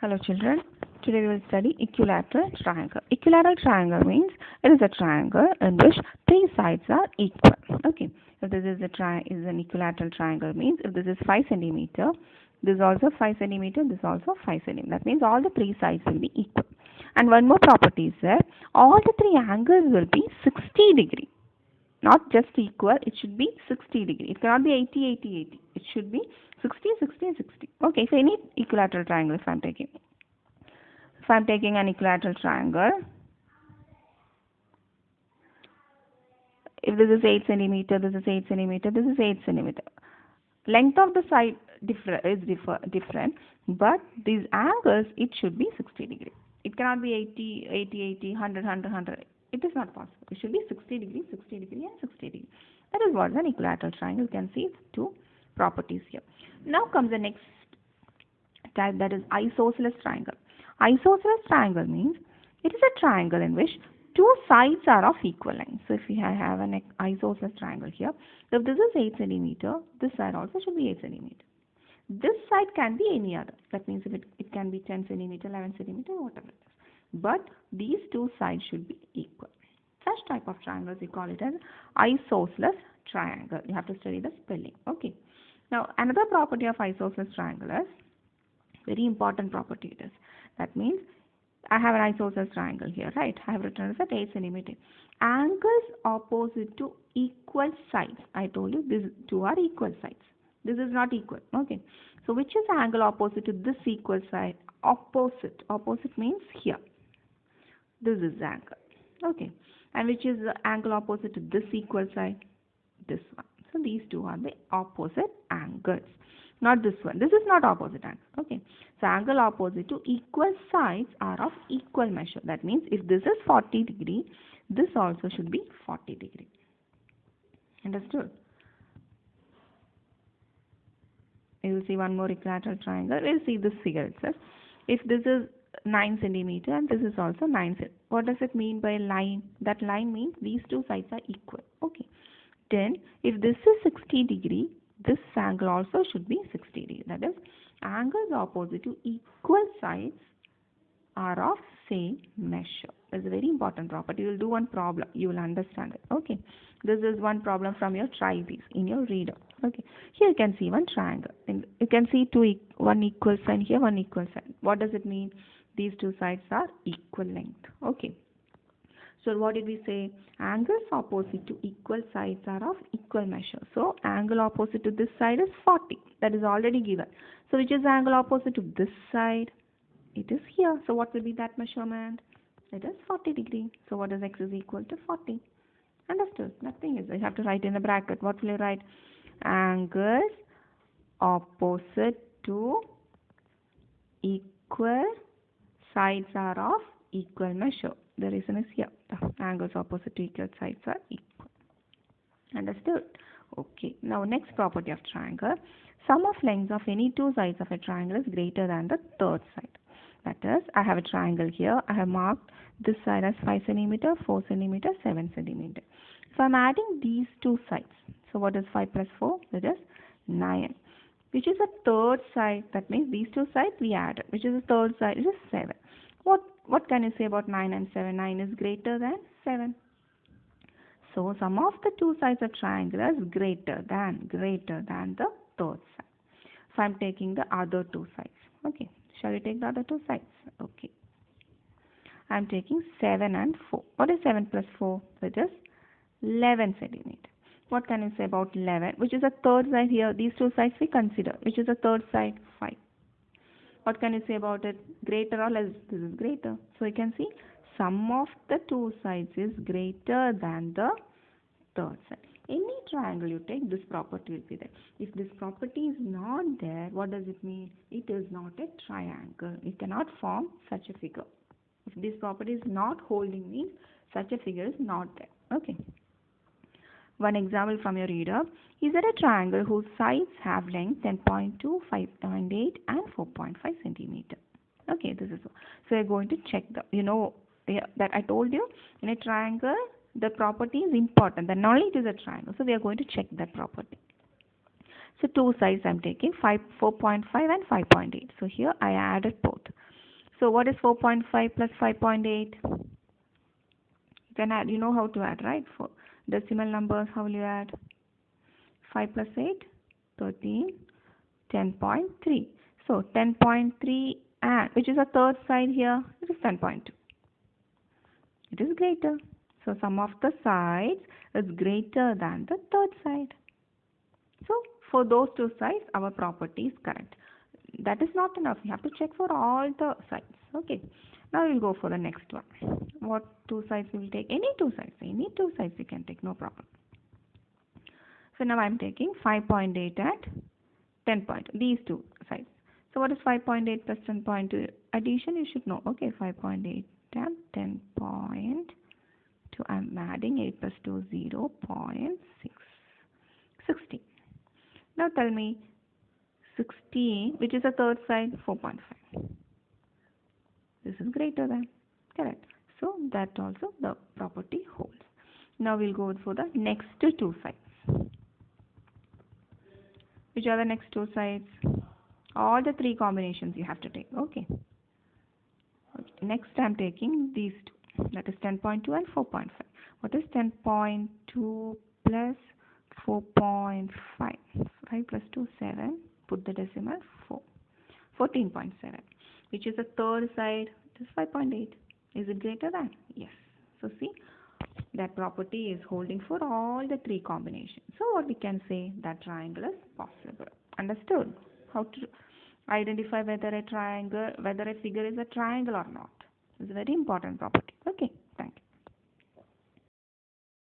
Hello children, today we will study equilateral triangle. Equilateral triangle means it is a triangle in which three sides are equal. Okay, if this is an equilateral triangle means if this is 5 centimeter, this is also 5 centimeter, this is also 5 centimeter. That means all the three sides will be equal. And one more property is there, all the three angles will be 60 degree. Not just equal, it should be 60 degree. It cannot be 80, 80, 80. It should be 60, 60, 60. Okay, so any equilateral triangle if I'm taking. If I'm taking an equilateral triangle, if this is 8 centimeter, this is 8 centimeter, this is 8 centimeter. Length of the side different, but these angles, it should be 60 degree. It cannot be 80, 80, 80, 100, 100, 100. It is not possible. It should be 60 degree, 60 degree and 60 degree. That is what an equilateral triangle. You can see two properties here. Now comes the next type, that is isosceles triangle. Isosceles triangle means it is a triangle in which two sides are of equal length. So if we have an isosceles triangle here, if this is 8 centimeter, this side also should be 8 centimeter. This side can be any other. That means if it can be 10 centimeter, 11 centimeter, whatever it is. But these two sides should be equal. Such type of triangles we call it as isosceles triangle. You have to study the spelling. Okay. Now another property of isosceles triangle is very important property it is. That means I have an isosceles triangle here, right? I have written as at 8 centimeter. Angles opposite to equal sides. I told you these two are equal sides. This is not equal. Okay. So which is the angle opposite to this equal side? Opposite. Opposite means here. This is the angle. Okay. And which is the angle opposite to this equal side? This one. So these two are the opposite angles. Not this one. This is not opposite angle. Okay. So angle opposite to equal sides are of equal measure. That means if this is 40 degree, this also should be 40 degree. Understood? You will see one more equilateral triangle. We will see this figure itself. If this is 9 centimeter and this is also 9 centimeter. What does it mean by line? That line means these two sides are equal. Okay. Then if this is 60 degree, this angle also should be 60 degree. That is, angles opposite to equal sides are of same measure. That's a very important property. You will do one problem. You will understand it. Okay. This is one problem from your Cbse in your reader. Okay. Here you can see one triangle. And you can see one equal side here, one equal side. What does it mean? These two sides are equal length. Okay. So what did we say? Angles opposite to equal sides are of equal measure. So angle opposite to this side is 40. That is already given. So which is the angle opposite to this side? It is here. So what will be that measurement? It is 40 degree. So what is x is equal to 40? Understood? Nothing is. You have to write in the bracket. What will you write? Angles opposite to equal sides are of equal measure. The reason is here. The angles opposite to equal sides are equal. Understood? Okay. Now next property of triangle. Sum of lengths of any two sides of a triangle is greater than the third side. That is, I have a triangle here. I have marked this side as 5 centimeter, 4 centimeter, 7 centimeter. So I am adding these two sides. So what is 5 plus 4? That is 9. Which is the third side? That means these two sides we added. Which is the third side? It is 7. What can you say about 9 and 7? 9 is greater than 7. So sum of the two sides of triangle is greater than the third side. So I am taking the other two sides. Okay. Shall we take the other two sides? Okay. I am taking 7 and 4. What is 7 plus 4? Which is 11 centimeter. What can you say about 11? Which is the third side here? These two sides we consider. Which is the third side? 5. What can you say about it? Greater or less? This is greater. So you can see sum of the two sides is greater than the third side. Any triangle you take, this property will be there. If this property is not there, what does it mean? It is not a triangle. It cannot form such a figure. If this property is not holding, means such a figure is not there. Okay. One example from your reader. Is there a triangle whose sides have length 10.2, 5.8 and 4.5 centimeter? Okay, this is so we are going to check that I told you in a triangle the property is important. Then only it is a triangle. So we are going to check that property. So two sides I am taking 4.5 and 5.8. So here I added both. So what is 4.5 plus 5.8? You can add. You know how to add, right? For decimal numbers, how will you add? 5 plus 8, 13, 10.3. So 10.3 and which is a third side here? It is 10.2. It is greater. So sum of the sides is greater than the third side. So for those two sides, our property is correct. That is not enough. You have to check for all the sides. Okay. Now we'll go for the next one. What two sides we will take? Any two sides. Any two sides you can take. No problem. So now I'm taking 5.8 and 10 point. These two sides. So what is 5.8 plus 10.2? Addition you should know. Okay. 5.8 and 10.2. I'm adding 8 plus 2, 0.6. 16. Now tell me 16, which is the third side? 4.5. This is greater than. Correct. So that also the property holds. Now we'll go for the next two sides. Which are the next two sides? All the three combinations you have to take. Okay. Next I'm taking these two. That is 10.2 and 4.5. What is 10.2 plus 4.5? 5 plus 2, 7. Put the decimal, 4. 14.7. Which is the third side? It is 5.8. Is it greater than? Yes. So see, that property is holding for all the three combinations. So what we can say, that triangle is possible. Understood? How to identify whether a figure is a triangle or not. It's a very important property. Okay, thank you.